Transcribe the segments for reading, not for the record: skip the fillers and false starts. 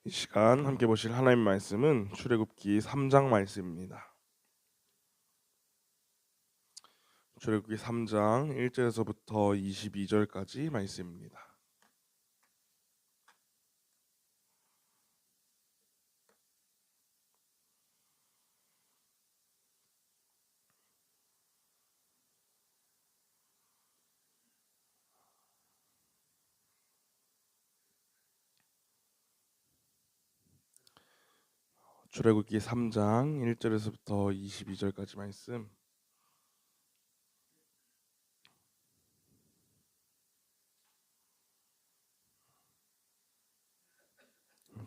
이 시간 함께 보실 하나님 말씀은 출애굽기 3장 말씀입니다. 출애굽기 3장 1절에서부터 22절까지 말씀입니다. 출애굽기 3장 1절에서부터 22절까지 말씀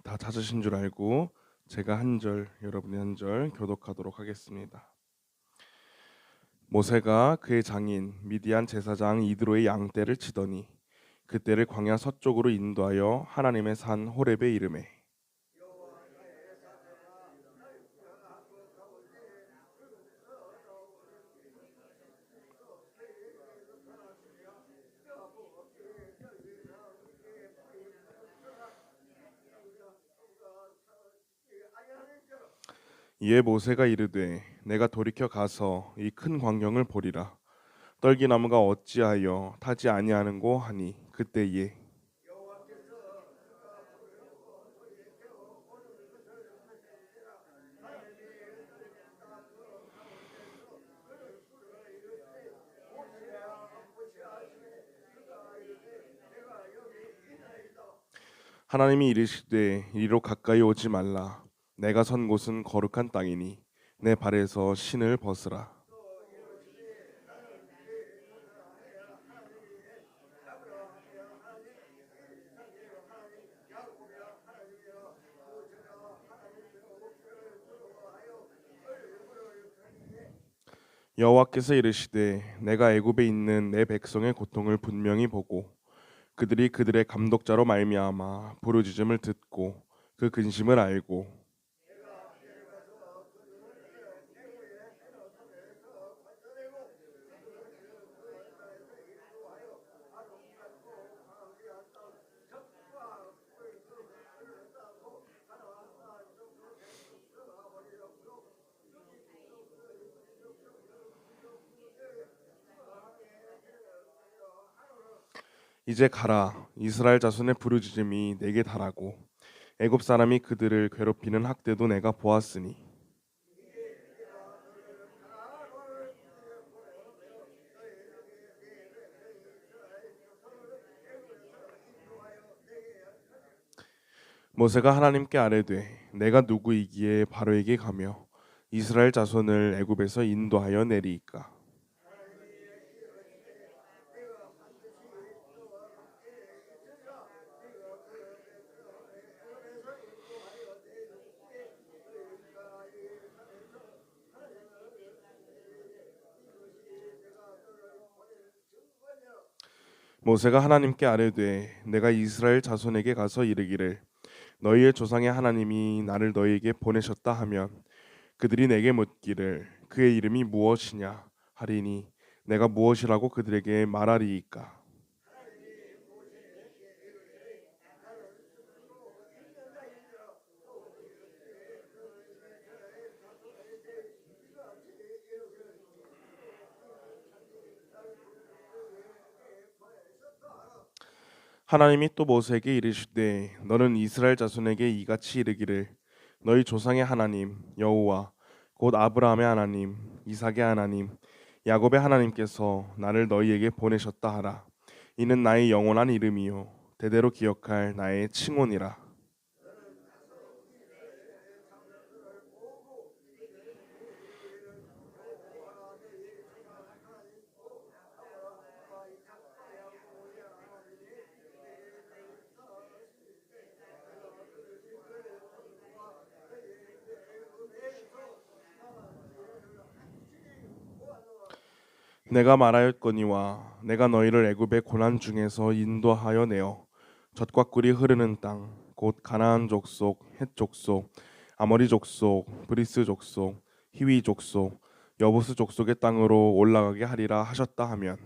다 찾으신 줄 알고 제가 한 절, 여러분이 한 절 교독하도록 하겠습니다. 모세가 그의 장인 미디안 제사장 이드로의 양떼를 치더니 그떼를 광야 서쪽으로 인도하여 하나님의 산 호렙에 이르매 이에 모세가 이르되 내가 돌이켜 가서 이 큰 광경을 보리라. 떨기나무가 어찌하여 타지 아니하는고 하니 그때에 하나님이 이르시되 이리로 가까이 오지 말라. 내가 선 곳은 거룩한 땅이니 내 발에서 신을 벗으라. 여호와께서 이르시되 내가 애굽에 있는 내 백성의 고통을 분명히 보고 그들이 그들의 감독자로 말미암아 부르짖음을 듣고 그 근심을 알고 이제 가라. 이스라엘 자손의 부르짖음이 내게 달하고 애굽 사람이 그들을 괴롭히는 학대도 내가 보았으니 모세가 하나님께 아뢰되 내가 누구이기에 바로에게 가며 이스라엘 자손을 애굽에서 인도하여 내리이까. 모세가 하나님께 아뢰되 내가 이스라엘 자손에게 가서 이르기를 너희의 조상의 하나님이 나를 너희에게 보내셨다 하면 그들이 내게 묻기를 그의 이름이 무엇이냐 하리니 내가 무엇이라고 그들에게 말하리이까. 하나님이 또 모세에게 이르시되 너는 이스라엘 자손에게 이같이 이르기를 너희 조상의 하나님 여호와 곧 아브라함의 하나님 이삭의 하나님 야곱의 하나님께서 나를 너희에게 보내셨다 하라. 이는 나의 영원한 이름이요 대대로 기억할 나의 칭혼이라. 내가 말하였거니와 내가 너희를 애굽의 고난 중에서 인도하여 내어 젖과 꿀이 흐르는 땅 곧 가나안 족속 헷 족속 아모리 족속 브리스 족속 히위 족속 여부스 족속의 땅으로 올라가게 하리라 하셨다 하면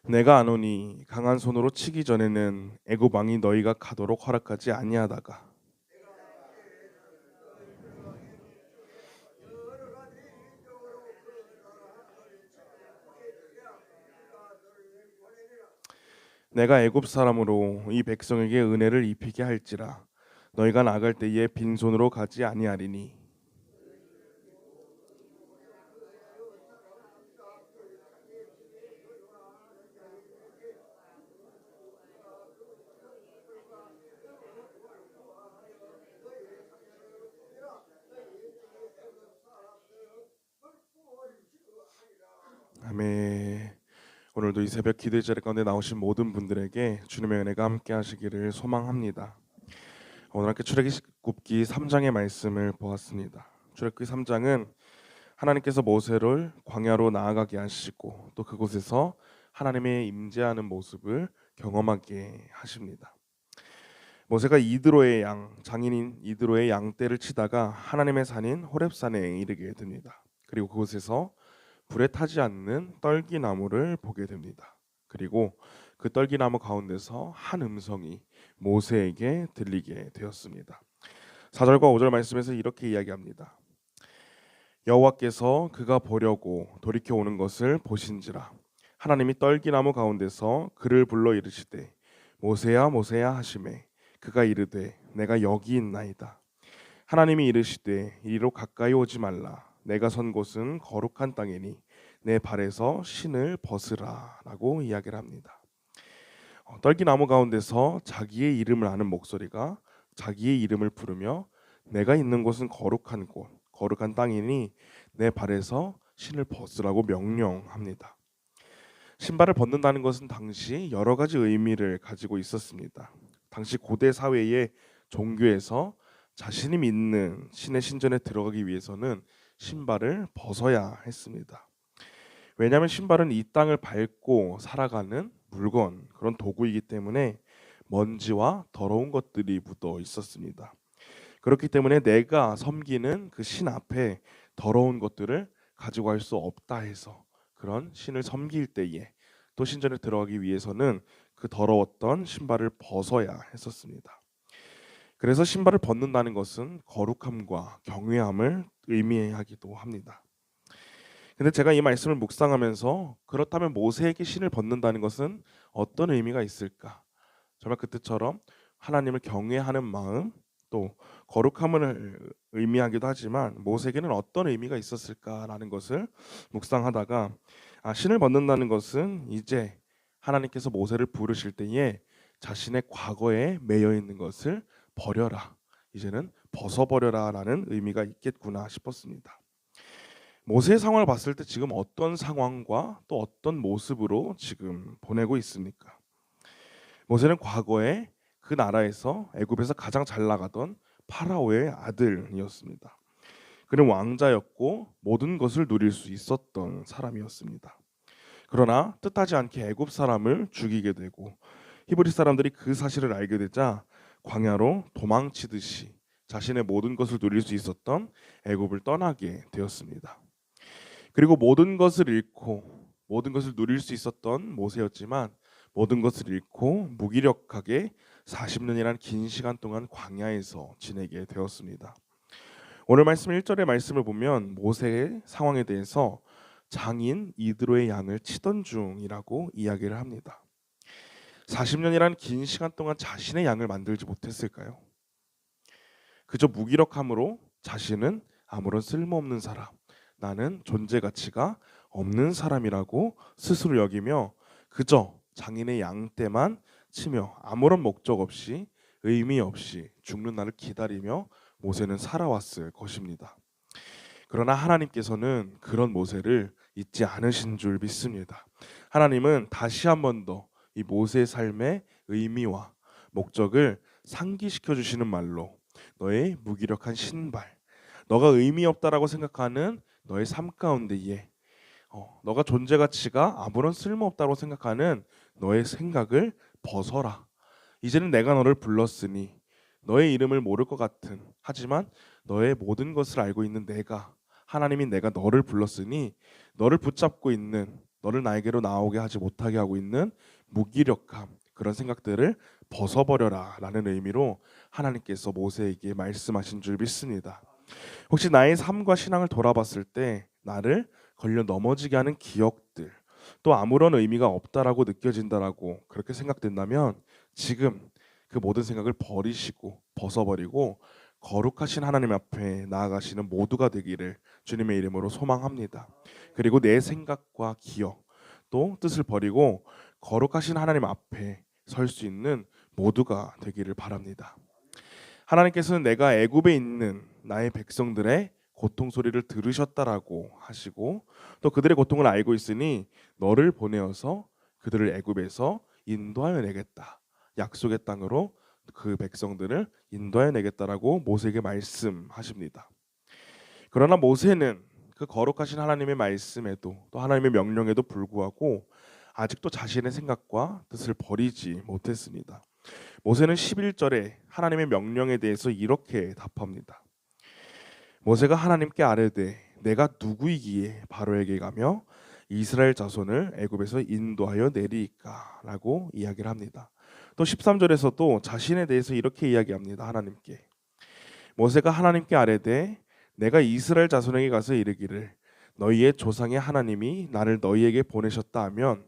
내가 아노니 강한 손으로 치기 전에는 애굽 왕이 너희가 가도록 허락하지 아니하다가 내가 애굽 사람으로 이 백성에게 은혜를 입히게 할지라 너희가 나갈 때에 빈손으로 가지 아니하리니 아멘. 오늘도 이 새벽 기도의 자리 가운데 나오신 모든 분들에게 주님의 은혜가 함께 하시기를 소망합니다. 오늘 함께 출애굽기 3장의 말씀을 보았습니다. 출애굽기 3장은 하나님께서 모세를 광야로 나아가게 하시고 또 그곳에서 하나님의 임재하는 모습을 경험하게 하십니다. 모세가 이드로의 양, 장인인 이드로의 양떼를 치다가 하나님의 산인 호렙산에 이르게 됩니다. 그리고 그곳에서 불에 타지 않는 떨기나무를 보게 됩니다. 그리고 그 떨기나무 가운데서 한 음성이 모세에게 들리게 되었습니다. 4절과 5절 말씀에서 이렇게 이야기합니다. 여호와께서 그가 보려고 돌이켜 오는 것을 보신지라 하나님이 떨기나무 가운데서 그를 불러 이르시되 모세야 모세야 하시매 그가 이르되 내가 여기 있나이다. 하나님이 이르시되 이리로 가까이 오지 말라. 내가 선 곳은 거룩한 땅이니 내 발에서 신을 벗으라 라고 이야기를 합니다. 떨기나무 가운데서 자기의 이름을 아는 목소리가 자기의 이름을 부르며 내가 있는 곳은 거룩한 곳, 거룩한 땅이니 내 발에서 신을 벗으라고 명령합니다. 신발을 벗는다는 것은 당시 여러 가지 의미를 가지고 있었습니다. 당시 고대 사회의 종교에서 자신이 믿는 신의 신전에 들어가기 위해서는 신발을 벗어야 했습니다. 왜냐하면 신발은 이 땅을 밟고 살아가는 물건, 그런 도구이기 때문에 먼지와 더러운 것들이 묻어 있었습니다. 그렇기 때문에 내가 섬기는 그 신 앞에 더러운 것들을 가지고 갈 수 없다 해서 그런 신을 섬길 때에 또 신전에 들어가기 위해서는 그 더러웠던 신발을 벗어야 했었습니다. 그래서 신발을 벗는다는 것은 거룩함과 경외함을 의미하기도 합니다. 근데 제가 이 말씀을 묵상하면서 그렇다면 모세에게 신을 벗는다는 것은 어떤 의미가 있을까? 정말 그때처럼 하나님을 경외하는 마음 또 거룩함을 의미하기도 하지만 모세에게는 어떤 의미가 있었을까라는 것을 묵상하다가 신을 벗는다는 것은 이제 하나님께서 모세를 부르실 때에 자신의 과거에 매여 있는 것을 버려라. 이제는 벗어버려라라는 의미가 있겠구나 싶었습니다. 모세의 상황을 봤을 때 지금 어떤 상황과 또 어떤 모습으로 지금 보내고 있습니까? 모세는 과거에 그 나라에서 애굽에서 가장 잘 나가던 파라오의 아들이었습니다. 그는 왕자였고 모든 것을 누릴 수 있었던 사람이었습니다. 그러나 뜻하지 않게 애굽 사람을 죽이게 되고 히브리 사람들이 그 사실을 알게 되자 광야로 도망치듯이 자신의 모든 것을 누릴 수 있었던 애굽을 떠나게 되었습니다. 그리고 모든 것을 잃고 모든 것을 누릴 수 있었던 모세였지만 모든 것을 잃고 무기력하게 40년이라는 긴 시간 동안 광야에서 지내게 되었습니다. 오늘 말씀 1절의 말씀을 보면 모세의 상황에 대해서 장인 이드로의 양을 치던 중이라고 이야기를 합니다. 40년이라는 긴 시간 동안 자신의 양을 만들지 못했을까요? 그저 무기력함으로 자신은 아무런 쓸모없는 사람, 나는 존재 가치가 없는 사람이라고 스스로 여기며 그저 장인의 양떼만 치며 아무런 목적 없이 의미 없이 죽는 날을 기다리며 모세는 살아왔을 것입니다. 그러나 하나님께서는 그런 모세를 잊지 않으신 줄 믿습니다. 하나님은 다시 한 번 더 이 모세의 삶의 의미와 목적을 상기시켜 주시는 말로 너의 무기력한 신발, 너가 의미 없다라고 생각하는 너의 삶 가운데에 너가 존재 가치가 아무런 쓸모 없다고 생각하는 너의 생각을 벗어라. 이제는 내가 너를 불렀으니 너의 이름을 모를 것 같은 하지만 너의 모든 것을 알고 있는 내가 하나님이 내가 너를 불렀으니 너를 붙잡고 있는 너를 나에게로 나오게 하지 못하게 하고 있는 무기력함, 그런 생각들을 벗어버려라 라는 의미로 하나님께서 모세에게 말씀하신 줄 믿습니다. 혹시 나의 삶과 신앙을 돌아봤을 때 나를 걸려 넘어지게 하는 기억들, 또 아무런 의미가 없다라고 느껴진다라고 그렇게 생각된다면 지금 그 모든 생각을 버리시고 벗어버리고 거룩하신 하나님 앞에 나아가시는 모두가 되기를 주님의 이름으로 소망합니다. 그리고 내 생각과 기억 또 뜻을 버리고 거룩하신 하나님 앞에 설 수 있는 모두가 되기를 바랍니다. 하나님께서는 내가 애굽에 있는 나의 백성들의 고통 소리를 들으셨다라고 하시고 또 그들의 고통을 알고 있으니 너를 보내어서 그들을 애굽에서 인도하여 내겠다. 약속의 땅으로 그 백성들을 인도하여 내겠다라고 모세에게 말씀하십니다. 그러나 모세는 그 거룩하신 하나님의 말씀에도 또 하나님의 명령에도 불구하고 아직도 자신의 생각과 뜻을 버리지 못했습니다. 모세는 11절에 하나님의 명령에 대해서 이렇게 답합니다. 모세가 하나님께 아뢰되 내가 누구이기에 바로에게 가며 이스라엘 자손을 애굽에서 인도하여 내리이까 라고 이야기를 합니다. 또 13절에서도 자신에 대해서 이렇게 이야기합니다. 하나님께 모세가 하나님께 아뢰되 내가 이스라엘 자손에게 가서 이르기를 너희의 조상의 하나님이 나를 너희에게 보내셨다 하면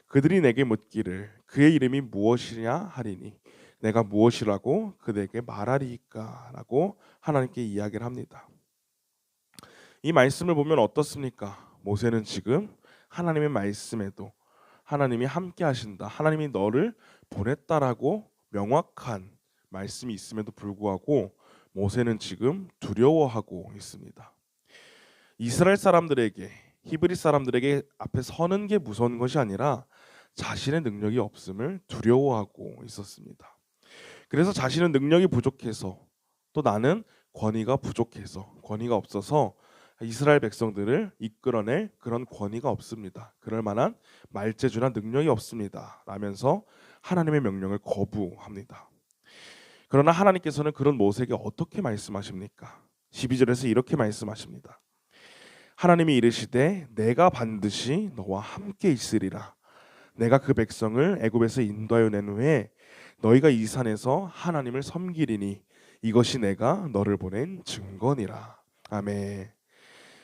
그들이 내게 묻기를 그의 이름이 무엇이냐 하리니 내가 무엇이라고 그들에게 말하리이까 라고 하나님께 이야기를 합니다. 이 말씀을 보면 어떻습니까? 모세는 지금 하나님의 말씀에도 하나님이 함께 하신다, 하나님이 너를 보냈다라고 명확한 말씀이 있음에도 불구하고 모세는 지금 두려워하고 있습니다. 이스라엘 사람들에게, 히브리 사람들에게 앞에 서는 게 무서운 것이 아니라 자신의 능력이 없음을 두려워하고 있었습니다. 그래서 자신은 능력이 부족해서 또 나는 권위가 부족해서 권위가 없어서 이스라엘 백성들을 이끌어낼 그런 권위가 없습니다. 그럴 만한 말재주나 능력이 없습니다. 라면서 하나님의 명령을 거부합니다. 그러나 하나님께서는 그런 모세에게 어떻게 말씀하십니까? 12절에서 이렇게 말씀하십니다. 하나님이 이르시되 내가 반드시 너와 함께 있으리라. 내가 그 백성을 애굽에서 인도하여 낸 후에 너희가 이 산에서 하나님을 섬기리니 이것이 내가 너를 보낸 증거니라. 아멘.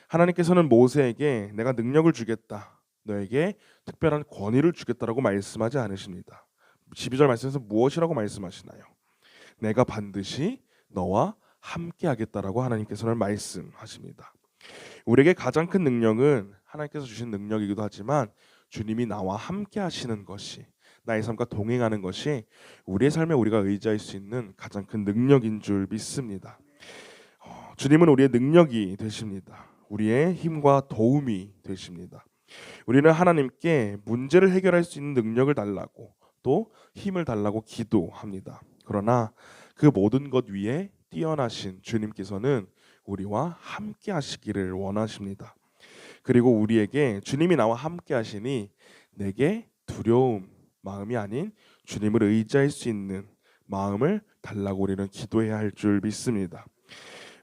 하나님께서는 모세에게 내가 능력을 주겠다, 너에게 특별한 권위를 주겠다라고 말씀하지 않으십니다. 12절 말씀에서 무엇이라고 말씀하시나요? 내가 반드시 너와 함께 하겠다라고 하나님께서는 말씀하십니다. 우리에게 가장 큰 능력은 하나님께서 주신 능력이기도 하지만 주님이 나와 함께 하시는 것이, 나의 삶과 동행하는 것이 우리의 삶에 우리가 의지할 수 있는 가장 큰 능력인 줄 믿습니다. 주님은 우리의 능력이 되십니다. 우리의 힘과 도움이 되십니다. 우리는 하나님께 문제를 해결할 수 있는 능력을 달라고 또 힘을 달라고 기도합니다. 그러나 그 모든 것 위에 뛰어나신 주님께서는 우리와 함께 하시기를 원하십니다. 그리고 우리에게 주님이 나와 함께 하시니 내게 두려움 마음이 아닌 주님을 의지할 수 있는 마음을 달라고 우리는 기도해야 할 줄 믿습니다.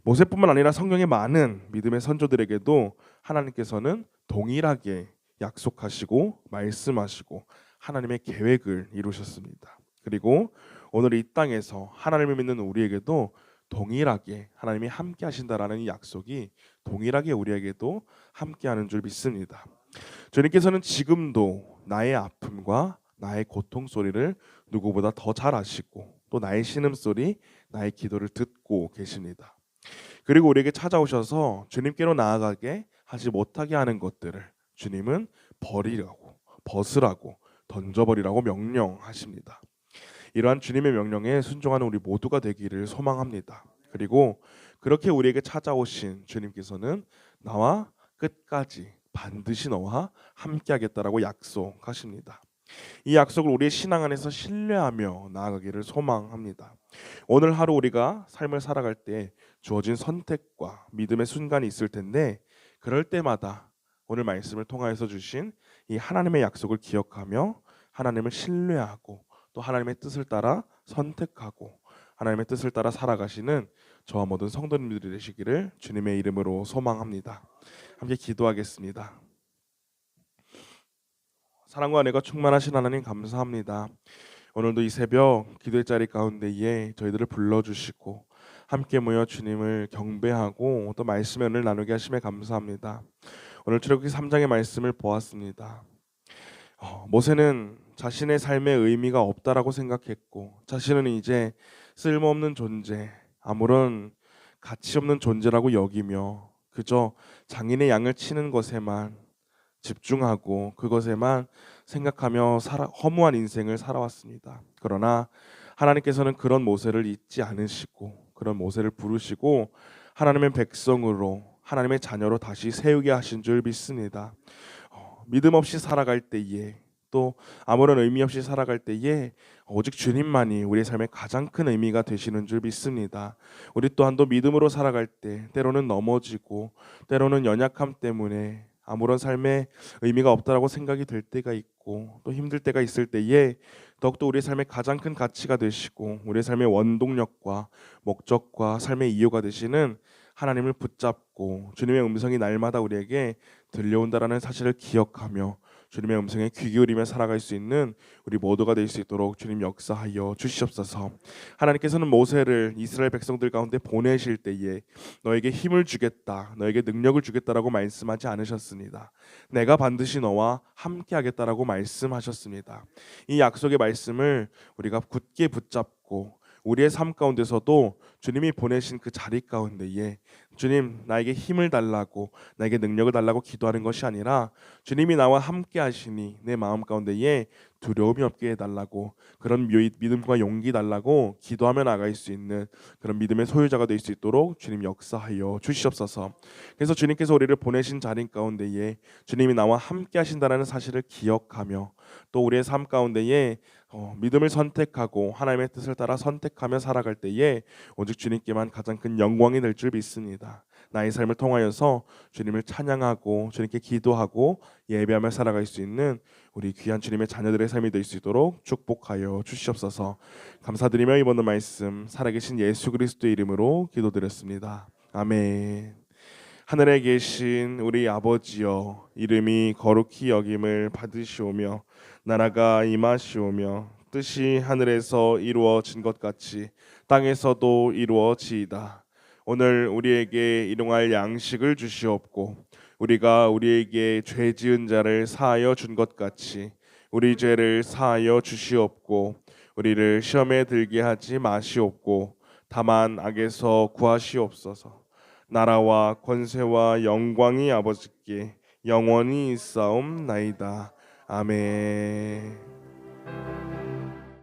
모세뿐만 아니라 성경의 많은 믿음의 선조들에게도 하나님께서는 동일하게 약속하시고 말씀하시고 하나님의 계획을 이루셨습니다. 그리고 오늘 이 땅에서 하나님을 믿는 우리에게도 동일하게 하나님이 함께 하신다라는 이 약속이 동일하게 우리에게도 함께하는 줄 믿습니다. 주님께서는 지금도 나의 아픔과 나의 고통 소리를 누구보다 더 잘 아시고 또 나의 신음소리, 나의 기도를 듣고 계십니다. 그리고 우리에게 찾아오셔서 주님께로 나아가게 하지 못하게 하는 것들을 주님은 버리라고, 벗으라고, 던져버리라고 명령하십니다. 이러한 주님의 명령에 순종하는 우리 모두가 되기를 소망합니다. 그리고 그렇게 우리에게 찾아오신 주님께서는 나와 끝까지 반드시 너와 함께하겠다라고 약속하십니다. 이 약속을 우리의 신앙 안에서 신뢰하며 나아가기를 소망합니다. 오늘 하루 우리가 삶을 살아갈 때 주어진 선택과 믿음의 순간이 있을 텐데 그럴 때마다 오늘 말씀을 통하여서 주신 이 하나님의 약속을 기억하며 하나님을 신뢰하고 또 하나님의 뜻을 따라 선택하고 하나님의 뜻을 따라 살아가시는 저와 모든 성도님들이 되시기를 주님의 이름으로 소망합니다. 함께 기도하겠습니다. 사랑과 은혜가 충만하신 하나님 감사합니다. 오늘도 이 새벽 기도의 자리 가운데에 저희들을 불러주시고 함께 모여 주님을 경배하고 또 말씀의 은혜를 나누게 하심에 감사합니다. 오늘 출애굽기 3장의 말씀을 보았습니다. 모세는 자신의 삶의 의미가 없다라고 생각했고 자신은 이제 쓸모없는 존재, 아무런 가치 없는 존재라고 여기며 그저 장인의 양을 치는 것에만 집중하고 그것에만 생각하며 허무한 인생을 살아왔습니다. 그러나 하나님께서는 그런 모세를 잊지 않으시고 그런 모세를 부르시고 하나님의 백성으로 하나님의 자녀로 다시 세우게 하신 줄 믿습니다. 믿음 없이 살아갈 때에 또 아무런 의미 없이 살아갈 때에 오직 주님만이 우리의 삶의 가장 큰 의미가 되시는 줄 믿습니다. 우리 또한 또 믿음으로 살아갈 때 때로는 넘어지고 때로는 연약함 때문에 아무런 삶의 의미가 없다라고 생각이 될 때가 있고 또 힘들 때가 있을 때에 더욱더 우리의 삶의 가장 큰 가치가 되시고 우리의 삶의 원동력과 목적과 삶의 이유가 되시는 하나님을 붙잡고 주님의 음성이 날마다 우리에게 들려온다라는 사실을 기억하며 주님의 음성에 귀 기울이며 살아갈 수 있는 우리 모두가 될 수 있도록 주님 역사하여 주시옵소서. 하나님께서는 모세를 이스라엘 백성들 가운데 보내실 때에 너에게 힘을 주겠다, 너에게 능력을 주겠다라고 말씀하지 않으셨습니다. 내가 반드시 너와 함께하겠다라고 말씀하셨습니다. 이 약속의 말씀을 우리가 굳게 붙잡고 우리의 삶 가운데서도 주님이 보내신 그 자리 가운데에 주님 나에게 힘을 달라고 나에게 능력을 달라고 기도하는 것이 아니라 주님이 나와 함께 하시니 내 마음 가운데에 두려움이 없게 해달라고 그런 믿음과 용기 달라고 기도하며 나갈 수 있는 그런 믿음의 소유자가 될 수 있도록 주님 역사하여 주시옵소서. 그래서 주님께서 우리를 보내신 자리 가운데에 주님이 나와 함께 하신다는 사실을 기억하며 또 우리의 삶 가운데에 믿음을 선택하고 하나님의 뜻을 따라 선택하며 살아갈 때에 오직 주님께만 가장 큰 영광이 될 줄 믿습니다. 나의 삶을 통하여서 주님을 찬양하고 주님께 기도하고 예배하며 살아갈 수 있는 우리 귀한 주님의 자녀들의 삶이 될 수 있도록 축복하여 주시옵소서. 감사드리며 이번 말씀 살아계신 예수 그리스도의 이름으로 기도드렸습니다. 아멘. 하늘에 계신 우리 아버지여, 이름이 거룩히 여김을 받으시오며 나라가 임하시오며 뜻이 하늘에서 이루어진 것 같이 땅에서도 이루어지이다. 오늘 우리에게 일용할 양식을 주시옵고 우리가 우리에게 죄 지은 자를 사하여 준 것 같이 우리 죄를 사하여 주시옵고 우리를 시험에 들게 하지 마시옵고 다만 악에서 구하시옵소서. 나라와 권세와 영광이 아버지께 영원히 있사옵나이다. 아멘.